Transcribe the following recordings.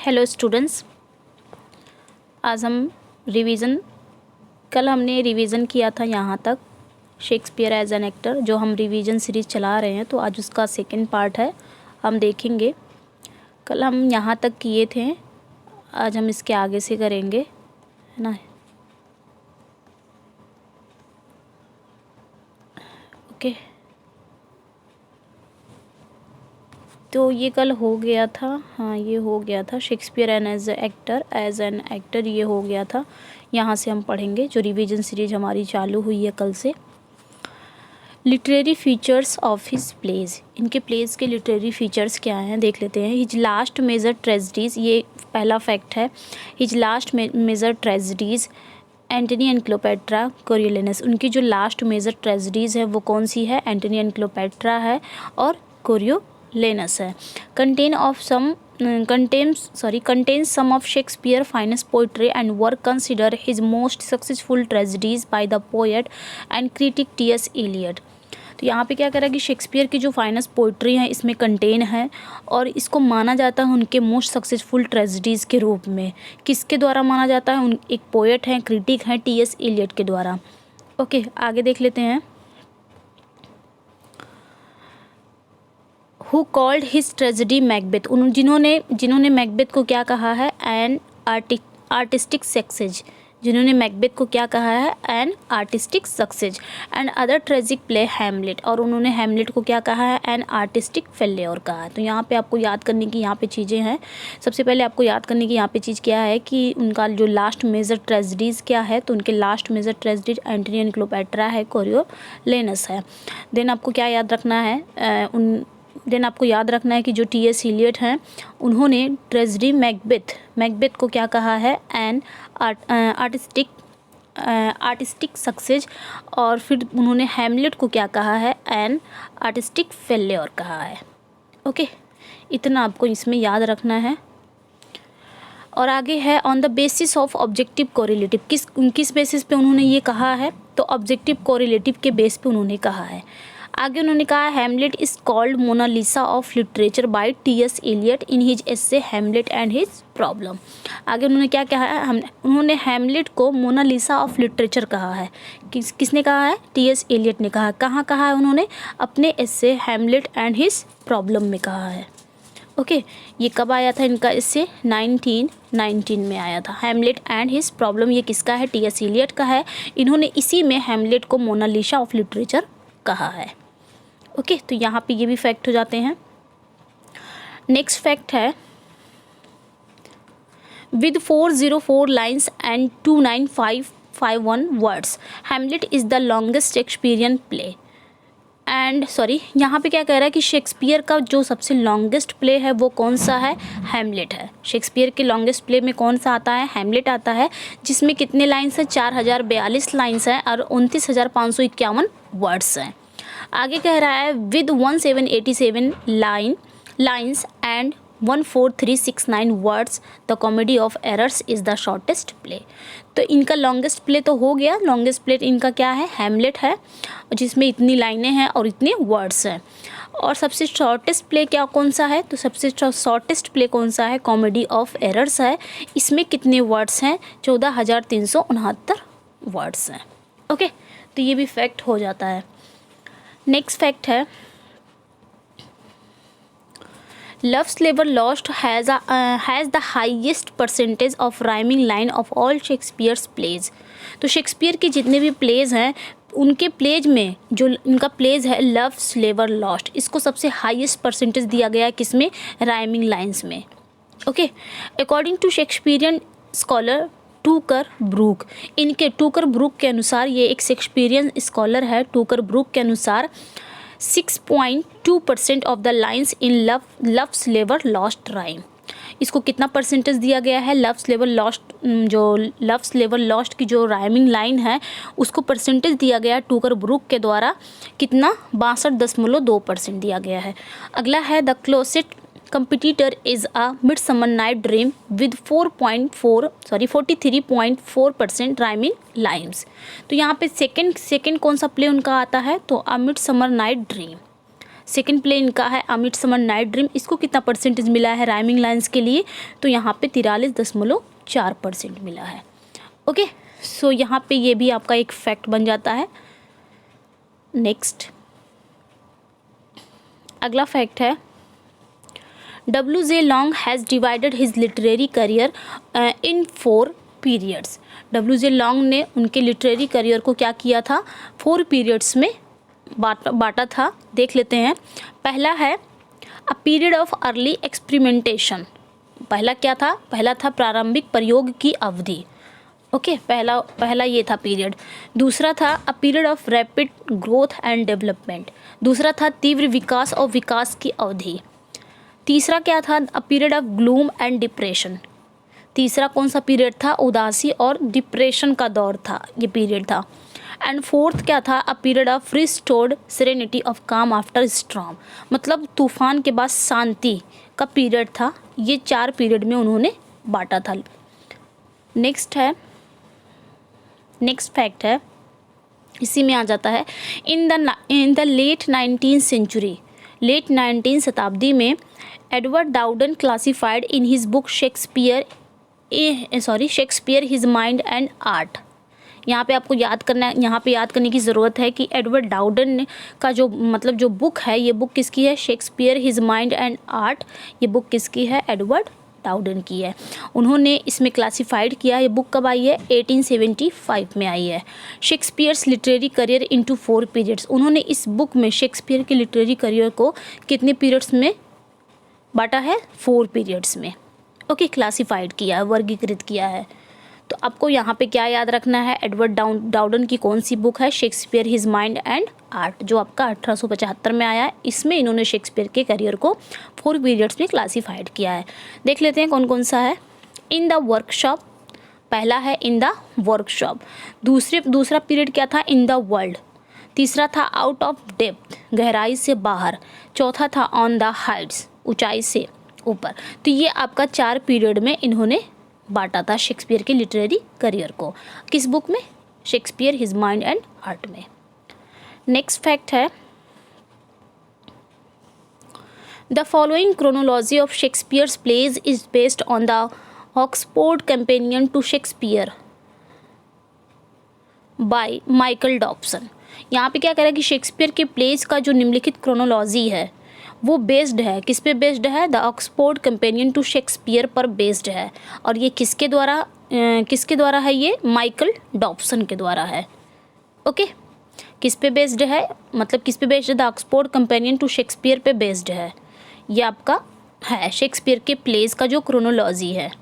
Hello students, आज हम कल हमने रिवीजन किया था यहाँ तक शेक्सपियर एज एन एक्टर, जो हम रिवीजन सीरीज़ चला रहे हैं। तो आज उसका सेकंड पार्ट है, हम देखेंगे। कल हम यहाँ तक किए थे, आज हम इसके आगे से करेंगे, है ना। ओके, तो ये कल हो गया था। हाँ, ये हो गया था Shakespeare an as an actor, ये हो गया था। यहाँ से हम पढ़ेंगे जो रिवीजन सीरीज हमारी चालू हुई है कल से। Literary features of his plays, इनके प्लेज के लिटरेरी फीचर्स क्या हैं देख लेते हैं। हिज लास्ट मेजर ट्रेजिडीज़, ये पहला फैक्ट है। His last major tragedies Antony and Cleopatra Coriolanus, उनकी जो लास्ट मेजर ट्रेजिडीज़ है वो कौन सी है? एंटनी एंड क्लोपेट्रा है और कोरियोलिनस है। contains some of Shakespeare's finest poetry and were considered his most successful tragedies by the poet and critic T.S. Eliot। तो यहाँ पे क्या करा कि शेक्सपियर की जो फाइनेस्ट पोइट्री है इसमें कंटेन है और इसको माना जाता है उनके मोस्ट सक्सेसफुल ट्रेजिडीज़ के रूप में। किसके द्वारा माना जाता है? एक पोएट हैं, क्रिटिक हैं, T.S. एलियट के द्वारा। ओके, आगे देख लेते हैं। Who called his tragedy Macbeth, जिन्होंने मैकबेथ को क्या कहा है? An artistic success. जिन्होंने मैकबेथ को क्या कहा है? An artistic success. And other tragic play Hamlet, और उन्होंने हैमलेट को क्या कहा है? एन आर्टिस्टिक फेल्योर कहा है। तो यहाँ पे आपको याद करने की यहाँ पे चीज़ें हैं। सबसे पहले आपको याद करने की यहाँ पे चीज़ क्या है कि उनका जो लास्ट मेजर ट्रेजिडीज़ क्या है। तो उनके last major tragedy Antony and Cleopatra है, कोरियोलिनस है। देन आपको क्या याद रखना है? आपको याद रखना है कि जो T.S. एलियट हैं उन्होंने ट्रेजिडी मैकबेथ को क्या कहा है? An artistic success. और फिर उन्होंने हैमलेट को क्या कहा है? एन आर्टिस्टिक फेल्योर कहा है। ओके, इतना आपको इसमें याद रखना है। और आगे है on the basis of objective correlative, किस बेसिस पे उन्होंने ये कहा है? तो ऑब्जेक्टिव कोरिलेटिव के बेस पे उन्होंने कहा है। आगे उन्होंने कहा Hamlet is called Mona Lisa of literature by T.S. Eliot in his essay Hamlet and his problem. आगे उन्होंने क्या कहा है? उन्होंने हैमलेट को मोनालिसा ऑफ लिटरेचर कहा है। किसने कहा है? T.S. एलियट ने कहा। कहाँ कहा है उन्होंने? अपने एस्से हैमलेट एंड हिज प्रॉब्लम में कहा है। ओके, ये कब आया था इनका एस्से? 1919 में आया था। हैमलेट एंड हिज प्रॉब्लम ये किसका है? T.S. एलियट का है। इन्होंने इसी में हैमलेट को मोनालिसा ऑफ लिटरेचर कहा है। ओके, तो यहाँ पे ये भी फैक्ट हो जाते हैं। नेक्स्ट फैक्ट है with 404 lines and 29551 words Hamlet is the longest Shakespearean play and यहाँ पे क्या कह रहा है कि शेक्सपियर का जो सबसे लॉन्गेस्ट प्ले है वो कौन सा है? हैमलेट है। शेक्सपियर के लॉन्गेस्ट प्ले में कौन सा आता है? हैमलेट आता है, जिसमें कितने लाइन्स हैं? 4042 लाइन्स हैं और 29,551 वर्ड्स हैं। आगे कह रहा है with 1787 lines and 14369 words the comedy of errors is the shortest play. तो इनका लॉन्गेस्ट प्ले तो हो गया। लॉन्गेस्ट प्ले इनका क्या है? हैमलेट है, जिसमें इतनी लाइनें हैं और इतने वर्ड्स हैं। और सबसे शॉर्टेस्ट प्ले क्या कौन सा है? तो सबसे शॉर्टेस्ट प्ले कौन सा है? कॉमेडी ऑफ एरर्स है। इसमें कितने वर्ड्स हैं? 14,369 वर्ड्स हैं। ओके, तो ये भी फैक्ट हो जाता है। नेक्स्ट फैक्ट है Love's Labour Lost has the highest percentage of rhyming line of all Shakespeare's plays. तो शेक्सपियर के जितने भी प्लेज हैं उनके प्लेज में जो इनका प्लेज है लव्स लेबर लॉस्ट, इसको सबसे हाईएस्ट परसेंटेज दिया गया है। किसमें? राइमिंग लाइन्स में। Okay, according to Shakespearean scholar Tucker Brooke, इनके टूकर ब्रूक के अनुसार, ये एक शेक्सपियरियन स्कॉलर है, टूकर ब्रूक के अनुसार 6.2% of the lines in loves Labour lost rhyme. इसको कितना परसेंटेज दिया गया है? लव्स लेबर लॉस्ट की जो राइमिंग लाइन है उसको परसेंटेज दिया गया है टूकर ब्रूक के द्वारा। कितना? 62.2% दिया गया है। अगला है the closest competitor is a midsummer night dream with 43.4% rhyming lines. तो यहाँ पे सेकंड कौन सा प्ले उनका आता है? तो a midsummer night dream. Second play इनका है अ मिडसमर नाइट ड्रीम, इसको कितना परसेंटेज मिला है राइमिंग लाइन्स के लिए, तो यहाँ पे 43.4% मिला है। ओके, सो यहाँ पे ये भी आपका एक फैक्ट बन जाता है। नेक्स्ट अगला फैक्ट है W.J. Long has divided his literary career in 4 periods। W.J. Long ने उनके लिटरेरी करियर को क्या किया था, 4 पीरियड्स में बांटा था। देख लेते हैं। पहला है a period of early experimentation. पहला क्या था, पहला था प्रारंभिक प्रयोग की अवधि। ओके, पहला ये था पीरियड। दूसरा था a period of rapid growth and development. दूसरा था तीव्र विकास और विकास की अवधि। तीसरा क्या था, a period of gloom and depression. तीसरा कौन सा पीरियड था, उदासी और डिप्रेशन का दौर था, ये पीरियड था। एंड फोर्थ क्या था, a period of restored serenity of काम आफ्टर स्टॉर्म, मतलब तूफान के बाद शांति का पीरियड था। ये 4 पीरियड में उन्होंने बांटा था। नेक्स्ट फैक्ट है, इसी में आ जाता है in the late 19th century, late 19th शताब्दी में Edward Dowden classified in his book Shakespeare his mind and art. यहाँ पे आपको याद करने की ज़रूरत है कि एडवर्ड डाउडन का जो बुक है, ये बुक किसकी है, Shakespeare his mind and art. ये बुक किसकी है, एडवर्ड डाउडन की है। उन्होंने इसमें क्लासिफाइड किया। ये बुक कब आई है, 1875 में आई है। Shakespeare's literary career into 4 periods. उन्होंने इस बुक में शेक्सपियर के लिटरेरी करियर को कितने पीरियड्स में बांटा है, 4 पीरियड्स में। ओके, क्लासिफाइड किया है, वर्गीकृत किया है। तो आपको यहाँ पे क्या याद रखना है, एडवर्ड डाउडन की कौन सी बुक है, Shakespeare his mind and art, जो आपका 1875 में आया है। इसमें इन्होंने शेक्सपियर के करियर को 4 पीरियड्स में क्लासिफाइड किया है। देख लेते हैं कौन कौन सा है। इन द वर्कशॉप, पहला है इन द वर्कशॉप। दूसरा पीरियड क्या था, इन द वर्ल्ड। तीसरा था आउट ऑफ डेप्थ, गहराई से बाहर। चौथा था ऑन द हाइट्स, ऊंचाई से ऊपर। तो ये आपका 4 पीरियड में इन्होंने बांटा था शेक्सपियर के लिटरेरी करियर को। किस बुक में, Shakespeare his mind and art में। नेक्स्ट फैक्ट है the following chronology of Shakespeare's plays is based on the Oxford Companion to Shakespeare by Michael Dobson. यहाँ पे क्या कह रहा है कि शेक्सपियर के प्लेज का जो निम्नलिखित क्रोनोलॉजी है वो बेस्ड है, किस पे बेस्ड है, the Oxford Companion to Shakespeare पर बेस्ड है। और ये किसके द्वारा है, ये माइकल डॉब्सन के द्वारा है। ओके, किस पे बेस्ड है, मतलब किस पे बेस्ड है, the Oxford Companion to Shakespeare पे बेस्ड है। ये आपका है शेक्सपियर के प्लेज का जो क्रोनोलॉजी है।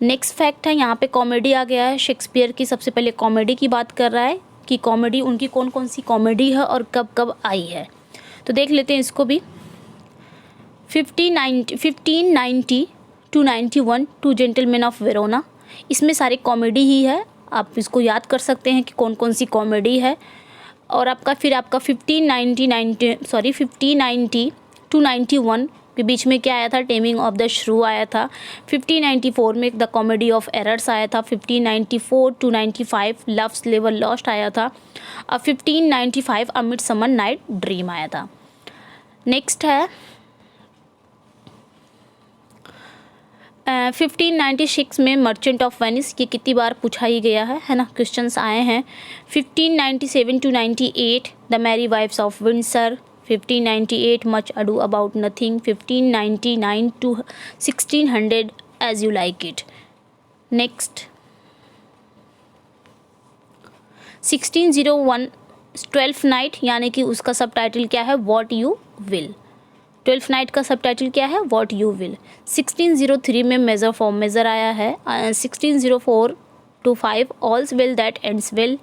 नेक्स्ट फैक्ट है, यहाँ पे कॉमेडी आ गया है। शेक्सपियर की सबसे पहले कॉमेडी की बात कर रहा है कि कॉमेडी उनकी कौन कौन सी कॉमेडी है और कब कब आई है। तो देख लेते हैं इसको भी। 1590 to 91 two Gentlemen of Verona, इसमें सारी कॉमेडी ही है। आप इसको याद कर सकते हैं कि कौन कौन सी कॉमेडी है। और आपका 1590 to 91 के बीच में क्या आया था, टेमिंग ऑफ द श्रू आया था। 1594 में द कॉमेडी ऑफ एरर्स आया था। 1594 to 95 लव्स लेवर लॉस्ट आया था। और 1595 अ मिडसमर नाइट ड्रीम आया था। नेक्स्ट है 1596 में मर्चेंट ऑफ वेनिस, ये कितनी बार पूछा ही गया है ना, क्वेश्चंस आए हैं। 1597 to 98 the Merry Wives of Windsor. 1598 Much Ado About Nothing. 1599 to 1600 As You Like It. नेक्स्ट 1601 ट्वेल्थ नाइट, यानी कि उसका सब टाइटल क्या है, What You Will. Twelfth Night का सब टाइटल क्या है, वॉट यू विल। 1603 में मेजर फॉर मेजर आया है। 1604 to 5 all's well that ends well.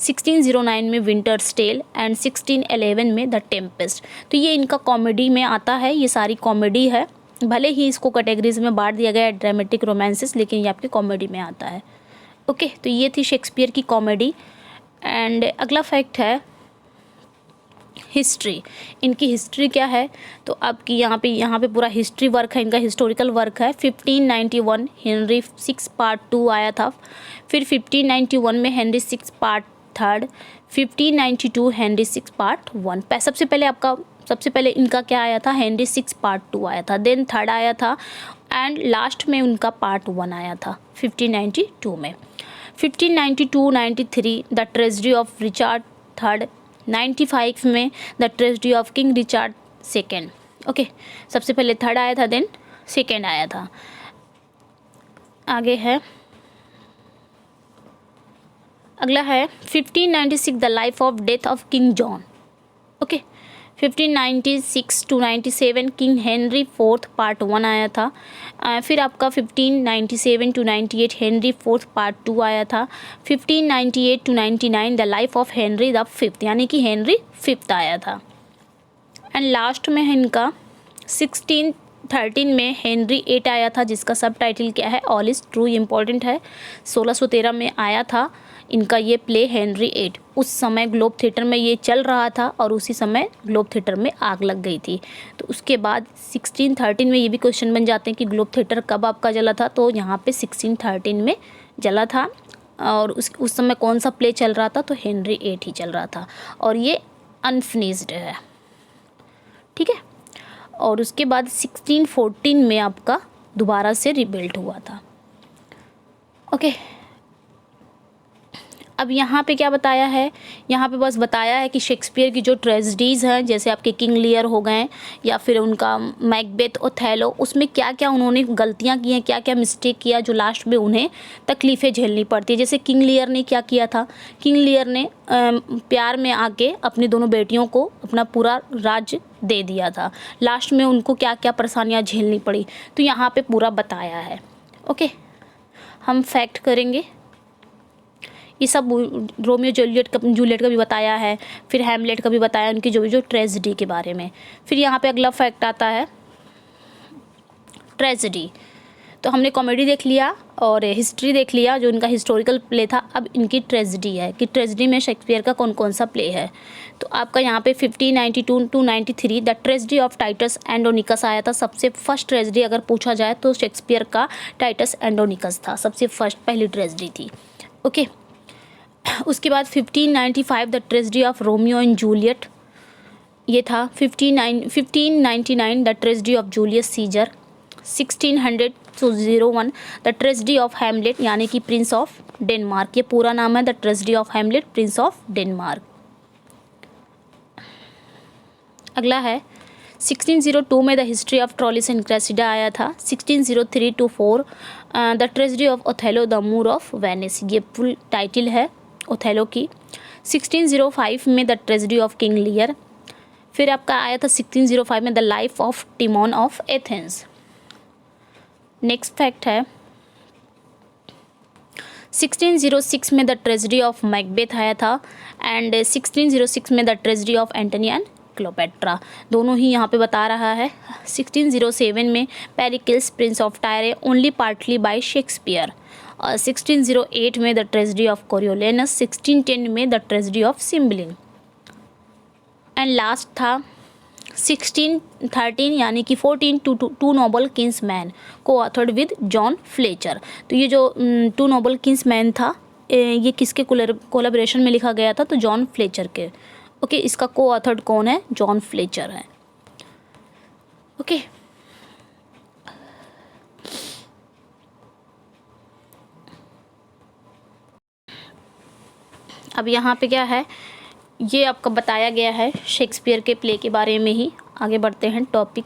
1609 में विंटर्स टेल एंड 1611 में द टेम्पेस्ट। तो ये इनका कॉमेडी में आता है, ये सारी कॉमेडी है। भले ही इसको कैटेगरीज में बांट दिया गया है, ड्रामेटिक रोमांसेस, लेकिन ये आपकी कॉमेडी में आता है। ओके, तो ये थी शेक्सपियर की कॉमेडी। एंड अगला फैक्ट है हिस्ट्री। इनकी हिस्ट्री क्या है, तो आपकी यहाँ पे पूरा हिस्ट्री वर्क है, इनका हिस्टोरिकल वर्क है। 1591 हेनरी 6 पार्ट 2 आया था। फिर 1591 में हेनरी 6 पार्ट 3। 1592 Henry 6 part 1। सबसे पहले आपका सबसे पहले इनका क्या आया था, हेनरी 6 पार्ट 2 आया था, देन थर्ड आया था, एंड लास्ट में उनका पार्ट 1 आया था 1592 में। 1592-93 the tragedy of Richard third, 95 में the tragedy of king Richard second. Okay, सबसे पहले थर्ड आया था, देन सेकेंड आया था। आगे है, अगला है 1596 the life of death of king John. Okay, 1596-97 king Henry 4th part 1 आया था। फिर आपका 1597-98 हेनरी 4th पार्ट 2 आया था। 1598-99 the life of Henry the 5th, यानी कि हेनरी 5th आया था। एंड लास्ट में है इनका 1613 में हेनरी 8 आया था, जिसका सब टाइटल क्या है, ऑल इज़ ट्रू, इम्पॉर्टेंट है। 1613 में आया था इनका ये प्ले हेनरी 8। उस समय ग्लोब थिएटर में ये चल रहा था और उसी समय ग्लोब थिएटर में आग लग गई थी। तो उसके बाद 1613 में ये भी क्वेश्चन बन जाते हैं कि ग्लोब थिएटर कब आपका जला था, तो यहाँ पे 1613 में जला था। और उस समय कौन सा प्ले चल रहा था, तो हेनरी 8 ही चल रहा था, और ये अनफिनिश्ड है, ठीक है। और उसके बाद 1614 में आपका दोबारा से रिबिल्ड हुआ था। ओके, अब यहाँ पे क्या बताया है, यहाँ पे बस बताया है कि शेक्सपियर की जो ट्रेजेडीज़ हैं, जैसे आपके किंग लियर हो गए या फिर उनका मैकबेथ, ओथेलो, उसमें क्या क्या उन्होंने गलतियाँ की हैं, क्या क्या मिस्टेक किया जो लास्ट में उन्हें तकलीफ़ें झेलनी पड़ती है। जैसे किंग लियर ने क्या किया था, किंग लियर ने प्यार में आके अपनी दोनों बेटियों को अपना पूरा राज्य दे दिया था, लास्ट में उनको क्या क्या परेशानियाँ झेलनी पड़ी, तो यहाँ पर पूरा बताया है। ओके, हम फैक्ट करेंगे, ये सब रोमियो जूलियट का भी बताया है, फिर हैमलेट का भी बताया, उनकी जो ट्रेजेडी के बारे में। फिर यहाँ पे अगला फैक्ट आता है ट्रेजेडी। तो हमने कॉमेडी देख लिया और हिस्ट्री देख लिया, जो इनका हिस्टोरिकल प्ले था। अब इनकी ट्रेजेडी है कि ट्रेजेडी में शेक्सपियर का कौन कौन सा प्ले है। तो आपका यहाँ पे 1592-93 द ट्रेजेडी ऑफ टाइटस एंडोनिकस आया था। सबसे फर्स्ट ट्रेजेडी अगर पूछा जाए तो शेक्सपियर का टाइटस एंडोनिकस था, सबसे फर्स्ट पहली ट्रेजेडी थी। ओके, उसके बाद 1595 the tragedy of Romeo and Juliet, ये था। 1599 the tragedy of Julius Caesar. 1601 the tragedy of Hamlet, यानी कि प्रिंस ऑफ डेनमार्क, ये पूरा नाम है, the tragedy of Hamlet prince of Denmark. अगला है 1602 में the history of Troilus and Cressida आया था। 1603-4 the tragedy of Othello the Moor of Venice, ये फुल टाइटल है ओथेलो की। 1605 में the tragedy of King Lear. फिर आपका आया था 1605 में the life of Timon of Athens. Next fact है 1606 में द ट्रेजेडी ऑफ मैकबेथ आया था, एंड 1606 में the tragedy of Antony and Cleopatra, दोनों ही यहाँ पे बता रहा है। 1607 में Pericles prince of Tyre only partly by Shakespeare, और 1608 में द ट्रेजेडी ऑफ कोरियोलेनस, 1610 में the tragedy of Cymbeline, and last था 1613 यानी कि 14 two noble kinsmen co-authored with John Fletcher. तो ये जो टू नोबल किंग्समैन था, ये किसके कोलैबोरेशन में लिखा गया था, तो जॉन फ्लेचर के। ओके, इसका को ऑथर्ड कौन है, जॉन फ्लेचर है। ओके, अब यहाँ पे क्या है, ये आपका बताया गया है शेक्सपियर के प्ले के बारे में ही। आगे बढ़ते हैं टॉपिक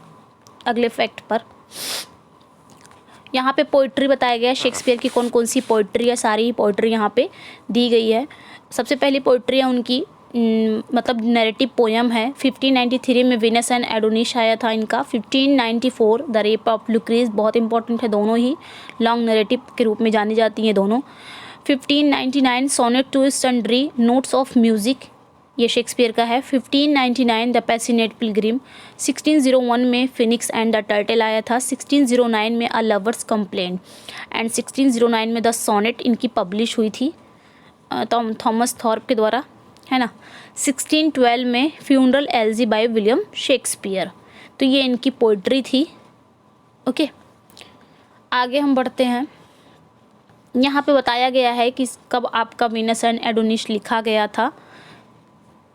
अगले फैक्ट पर। यहाँ पे पोइट्री बताया गया है, शेक्सपियर की कौन कौन सी पोइट्री है, सारी ही पोइट्री यहाँ पे दी गई है। सबसे पहली पोइट्री है उनकी मतलब नैरेटिव पोयम है। 1593 में वीनस एंड एडोनिश आया था इनका। 1594 द रेप ऑफ लुक्रीज, बहुत इंपॉर्टेंट है, दोनों ही लॉन्ग नैरेटिव के रूप में जानी जाती हैं दोनों। 1599 sonnet to sundry notes of music, ये शेक्सपियर का है। 1599 द पैसिनेट पिलग्रिम। 1601 में फिनिक्स एंड द टर्टल आया था। 1609 में अ लवर्स कंप्लेंट, एंड 1609 में द सोनेट इनकी पब्लिश हुई थी थॉमस थॉर्प के द्वारा, है ना। 1612 में funeral algae by William Shakespeare, तो ये इनकी पोइट्री थी। ओके, आगे हम बढ़ते हैं। यहाँ पे बताया गया है कि कब आपका वीनस एंड एडोनिश लिखा गया था।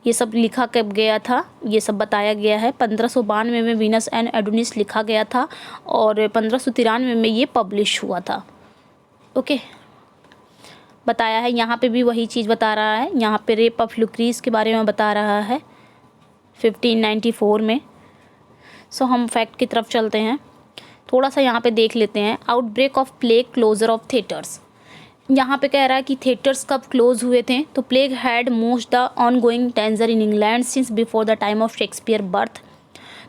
ये सब लिखा कब गया था, ये सब बताया गया है। 1592 में वीनस एंड एडोनिस लिखा गया था और 1593 में ये पब्लिश हुआ था। ओके, बताया है। यहाँ पे भी वही चीज़ बता रहा है, यहाँ पे रेप ऑफ लुक्रीज के बारे में बता रहा है 1594 में। सो हम फैक्ट की तरफ चलते हैं, थोड़ा सा यहाँ पे देख लेते हैं। Outbreak of plague, closure of theatres. यहाँ पे कह रहा है कि थिएटर्स कब क्लोज हुए थे, तो plague had most the on going danger in England since before the time of Shakespeare birth.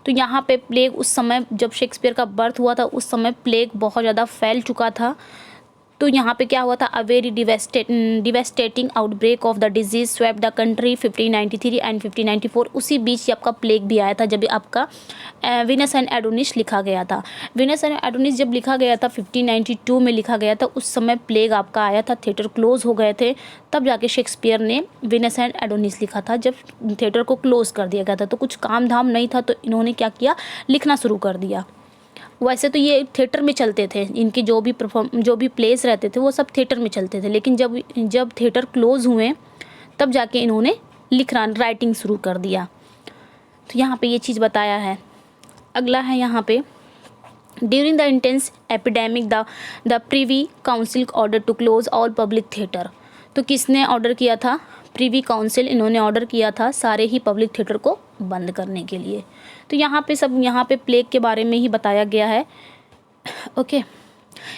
तो यहाँ पे प्लेग उस समय जब शेक्सपियर का बर्थ हुआ था उस समय प्लेग बहुत ज़्यादा फैल चुका था। तो यहाँ पे क्या हुआ था, a very devastating outbreak of the disease swept the country 1593 and 1594। उसी बीच आपका प्लेग भी आया था जब आपका वीनस एंड एडोनिस लिखा गया था। वीनस एंड एडोनिस जब लिखा गया था 1592 में लिखा गया था, उस समय प्लेग आपका आया था, थिएटर क्लोज हो गए थे, तब जाके शेक्सपियर ने वीनस एंड एडोनिस लिखा था जब थिएटर को क्लोज कर दिया गया था। तो कुछ काम धाम नहीं था तो इन्होंने क्या किया, लिखना शुरू कर दिया। वैसे तो ये थिएटर में चलते थे, इनके जो भी प्लेस रहते थे वो सब थिएटर में चलते थे, लेकिन जब थिएटर क्लोज हुए तब जाके इन्होंने लिखना, राइटिंग शुरू कर दिया। तो यहाँ पे ये चीज़ बताया है। अगला है यहाँ पे, during the intense epidemic the Privy Council order to close all public theatre. तो किसने ऑर्डर किया था, प्रिवी काउंसिल, इन्होंने ऑर्डर किया था सारे ही पब्लिक थिएटर को बंद करने के लिए। तो यहाँ पे प्लेग के बारे में ही बताया गया है। ओके,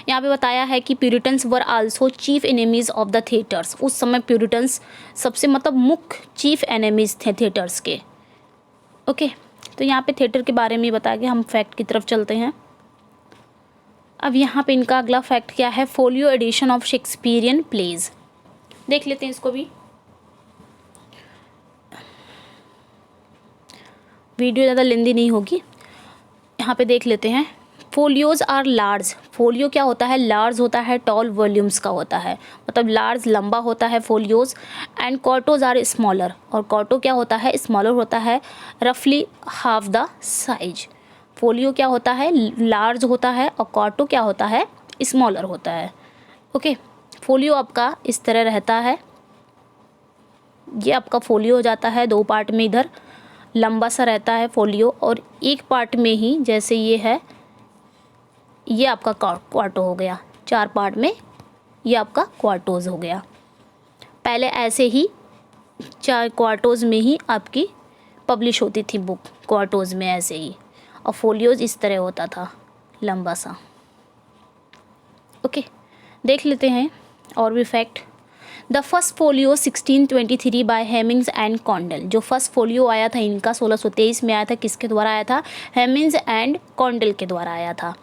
यहाँ पे बताया है कि Puritans were also chief enemies of the theatres. उस समय प्यूरिटन्स सबसे मुख्य चीफ एनिमीज़ थे थिएटर्स के। ओके, तो यहाँ पे थिएटर के बारे में बताया गया। हम फैक्ट की तरफ चलते हैं। अब यहाँ पे इनका अगला फैक्ट क्या है, folio edition of Shakespearean plays. देख लेते हैं इसको भी, वीडियो ज़्यादा लेंदी नहीं होगी। यहाँ पे देख लेते हैं। Folios are large. फोलियो क्या होता है, लार्ज होता है, टॉल वॉल्यूम्स का होता है, मतलब लार्ज लंबा होता है फोलियोज। एंड कॉर्टोज आर स्मॉलर, और कॉर्टो क्या होता है, स्मॉलर होता है, रफली हाफ द साइज। फोलियो क्या होता है, लार्ज होता है, और कॉर्टो क्या होता है, स्मॉलर होता है। ओके, फोलियो आपका इस तरह रहता है, ये आपका फोलियो हो जाता है 2 पार्ट में, इधर लंबा सा रहता है फोलियो, और एक पार्ट में ही जैसे ये है, ये आपका क्वार्टो हो गया। 4 पार्ट में ये आपका क्वार्टोज हो गया। पहले ऐसे ही 4 क्वार्टोज में ही आपकी पब्लिश होती थी बुक, क्वार्टोज में ऐसे ही, और फोलियोज इस तरह होता था लंबा सा। ओके, देख लेते हैं और भी fact. The first folio 1623 by Hemmings and Condell. जो फर्स्ट फोलियो आया था इनका 1623 में आया था, किसके द्वारा आया था, हेमिंग्स एंड कॉन्डेल के द्वारा आया था।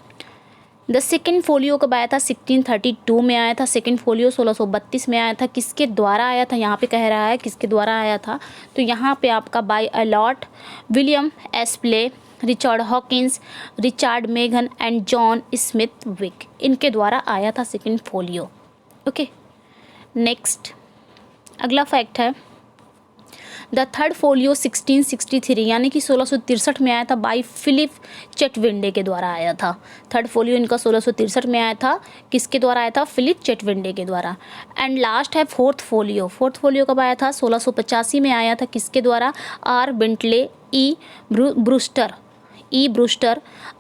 द सेकेंड फोलियो कब आया था, 1632 में आया था। सेकेंड फोलियो 1632 में आया था, किसके द्वारा आया था, यहाँ पे कह रहा है किसके द्वारा आया था, तो यहाँ पे आपका by Allot, William Aspley, Richard Hawkins, Richard मेघन एंड जॉन स्मिथ विक, इनके द्वारा आया था सेकेंड फोलियो। ओके, नेक्स्ट अगला फैक्ट है, द थर्ड फोलियो 1663 यानी कि 1663 में आया था, बाय फिलिप चेटविंडे के द्वारा आया था। थर्ड फोलियो इनका 1663 में आया था, किसके द्वारा आया था, फिलिप चेटविंडे के द्वारा। एंड लास्ट है फोर्थ फोलियो। फोर्थ फोलियो कब आया था, 1685 में आया था, किसके द्वारा, R Bentley, E Brewster,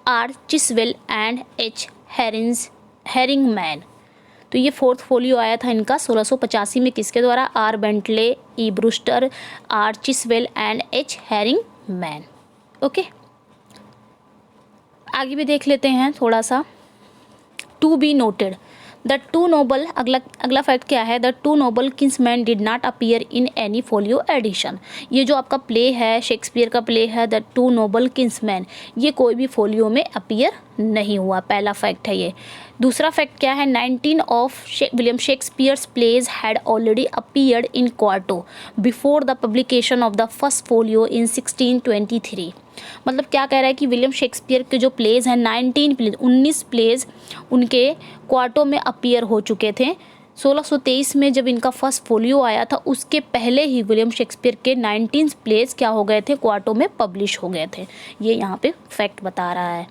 R Chiswell and H Herringman. तो ये फोर्थ फोलियो आया था इनका 1685 में, किसके द्वारा, R Bentley, E Brewster, R Chiswell and H Herringman. Okay, आगे भी देख लेते हैं थोड़ा सा। To be noted, the two noble, अगला फैक्ट क्या है, the two noble kinsmen did not appear in any folio edition. ये जो आपका प्ले है, शेक्सपियर का प्ले है द टू नोबल किंग्समैन, ये कोई भी फोलियो में अपीयर नहीं हुआ, पहला फैक्ट है ये। दूसरा फैक्ट क्या है, 19 of William Shakespeare's plays had already appeared in quarto before the publication of the first folio in 1623। मतलब क्या कह रहा है कि विलियम शेक्सपियर के जो प्लेज हैं 19 प्लेज उनके क्वार्टो में अपीयर हो चुके थे। 1623 में जब इनका फर्स्ट फोलियो आया था उसके पहले ही विलियम शेक्सपियर के 19 प्लेज क्या हो गए थे, क्वार्टो में पब्लिश हो गए थे। ये यहाँ पे फैक्ट बता रहा है।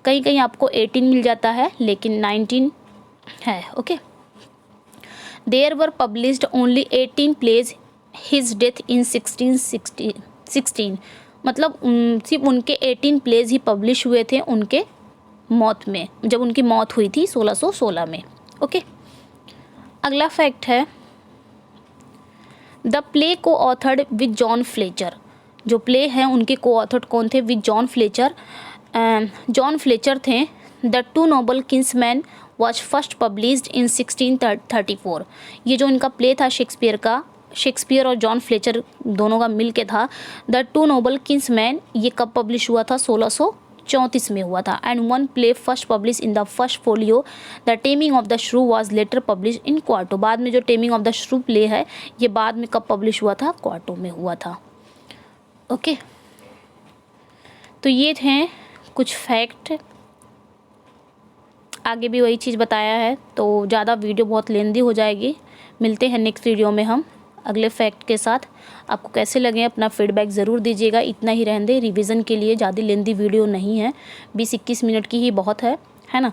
कहीं कहीं आपको 18 मिल जाता है लेकिन 19 है। Okay, there were published only 18 plays his death in 1616, मतलब सिर्फ उनके 18 प्लेज ही पब्लिश हुए थे उनके मौत में, जब उनकी मौत हुई थी 1616 में। ओके, अगला फैक्ट है the play co-authored with John Fletcher. जो प्ले है उनके को ऑथर्ड कौन थे? With John Fletcher. John Fletcher थे। The two noble kinsmen was first published in 1634। ये जो इनका प्ले था शेक्सपियर का, शेक्सपियर और जॉन फ्लेचर दोनों का मिल के था। द टू नोबल किंग्समैन ये कब पब्लिश हुआ था? 1634 में हुआ था। And one play first publish in the first folio the taming of the shrew was later publish in quarto. बाद में जो taming of the shrew play है ये बाद में कब पब्लिश हुआ था? क्वार्टो में हुआ था। ओके, तो ये थे कुछ फैक्ट, आगे भी वही चीज़ बताया है, तो ज़्यादा वीडियो बहुत लेंदी हो जाएगी। मिलते हैं नेक्स्ट वीडियो में हम अगले फैक्ट के साथ। आपको कैसे लगे अपना फीडबैक ज़रूर दीजिएगा। इतना ही रहने दें, रिवीजन के लिए ज़्यादा लेंदी वीडियो नहीं है, 20-21 मिनट की ही बहुत है ना।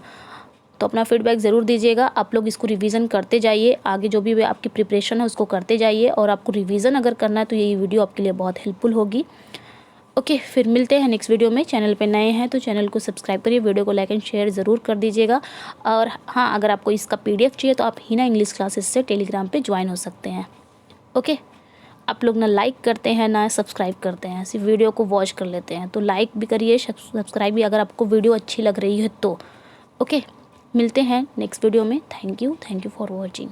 तो अपना फीडबैक ज़रूर दीजिएगा। आप लोग इसको रिवीजन करते जाइए, आगे जो भी आपकी प्रिपरेशन है उसको करते जाइए, और आपको रिवीजन अगर करना है तो ये वीडियो आपके लिए बहुत हेल्पफुल होगी। ओके, फिर मिलते हैं नेक्स्ट वीडियो में। चैनल पे नए हैं तो चैनल को सब्सक्राइब करिए, वीडियो को लाइक एंड शेयर ज़रूर कर दीजिएगा। और हाँ, अगर आपको इसका PDF चाहिए तो आप हिना इंग्लिश क्लासेस से टेलीग्राम पे ज्वाइन हो सकते हैं। ओके, आप लोग ना लाइक करते हैं ना सब्सक्राइब करते हैं, सिर्फ वीडियो को वॉच कर लेते हैं। तो लाइक भी करिए, सब्सक्राइब भी, अगर आपको वीडियो अच्छी लग रही है तो। ओके, मिलते हैं नेक्स्ट वीडियो में। Thank you for watching.